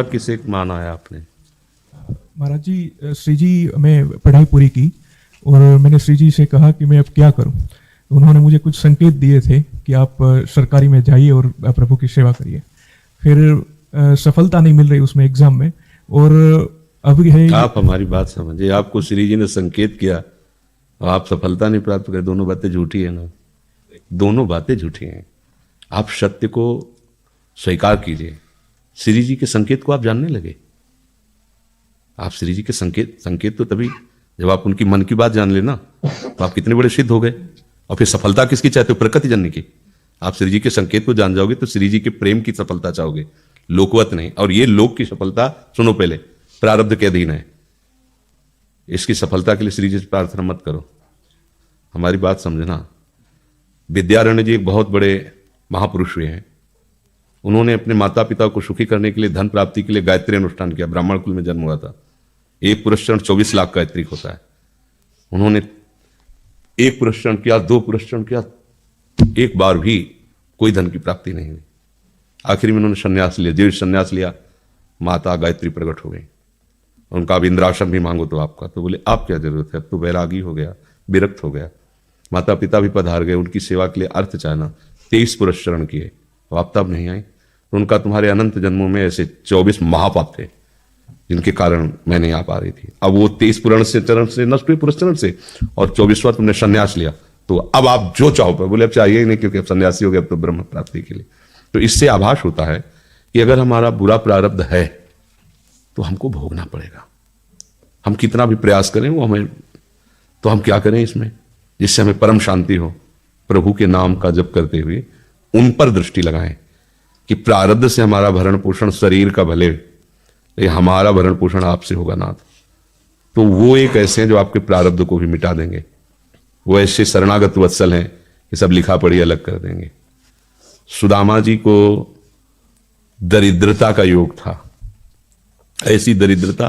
तब किसे माना है आपने? महाराज जी, श्री जी मैं पढ़ाई पूरी की और मैंने श्री जी से कहा कि मैं अब क्या करूं। उन्होंने मुझे कुछ संकेत दिए थे कि आप सरकारी में जाइए और प्रभु की सेवा करिए। फिर सफलता नहीं मिल रही उसमें एग्जाम में, और अब है आप हमारी बात समझिए, आपको श्री जी ने संकेत किया और आप सफलता नहीं प्राप्त कर, दोनों बातें झूठी है ना, दोनों बातें झूठी हैं। आप सत्य को स्वीकार कीजिए। श्री जी के संकेत को आप जानने लगे। आप श्री जी के संकेत तो तभी जब आप उनकी मन की बात जान लेना, तो आप कितने बड़े सिद्ध हो गए। और फिर सफलता किसकी चाहते हो? प्रकृति जननी की। आप श्री जी के संकेत को जान जाओगे तो श्री जी के प्रेम की सफलता चाहोगे, लोकवत नहीं। और ये लोक की सफलता, सुनो पहले, प्रारब्ध के अधीन है। इसकी सफलता के लिए श्री जी से प्रार्थना मत करो, हमारी बात समझना। विद्यारण्य जी एक बहुत बड़े महापुरुष हुए हैं। उन्होंने अपने माता पिता को सुखी करने के लिए, धन प्राप्ति के लिए गायत्री अनुष्ठान किया। ब्राह्मण कुल में जन्म हुआ था। एक पुरस्चरण 24 लाख गायत्री होता है। उन्होंने एक पुरस्चरण किया, 2 पुरस्चरण किया, एक बार भी कोई धन की प्राप्ति नहीं हुई। आखिर में उन्होंने संन्यास लिया, जीवित संन्यास लिया। माता गायत्री प्रकट हो गई। उनका अब इंद्रासन भी मांगो तो आपका, तो बोले आप क्या जरूरत है, अब तो बैरागी हो गया, विरक्त हो गया। माता पिता भी पधार गए, उनकी सेवा के लिए अर्थ चाहना। 23 पुरस्चरण किए, तो आप तब नहीं आई। तो उनका तुम्हारे अनंत जन्मों में ऐसे 24 महापाप थे जिनके कारण मैं नहीं आ पा रही थी। अब वो 23 पुराण से चरण से नष्ट हुए, पुरस्चरण से, और 24वां तुमने संन्यास लिया। तो अब आप जो चाहो पर, बोले अब चाहिए ही नहीं, क्योंकि अब सन्यासी हो गए, अब तो ब्रह्म प्राप्ति के लिए। तो इससे आभास होता है कि अगर हमारा बुरा प्रारब्ध है तो हमको भोगना पड़ेगा। हम कितना भी प्रयास करें वो हमें, तो हम क्या करें इसमें, जिससे हमें परम शांति हो। प्रभु के नाम का जप करते हुए उन पर दृष्टि लगाएं कि प्रारब्ध से हमारा भरण पोषण शरीर का भले, ये हमारा भरण पोषण आपसे होगा नाथ। तो वो एक ऐसे हैं जो आपके प्रारब्ध को भी मिटा देंगे। वो ऐसे शरणागत वत्सल हैं कि सब लिखा पढ़ी अलग कर देंगे। सुदामा जी को दरिद्रता का योग था। ऐसी दरिद्रता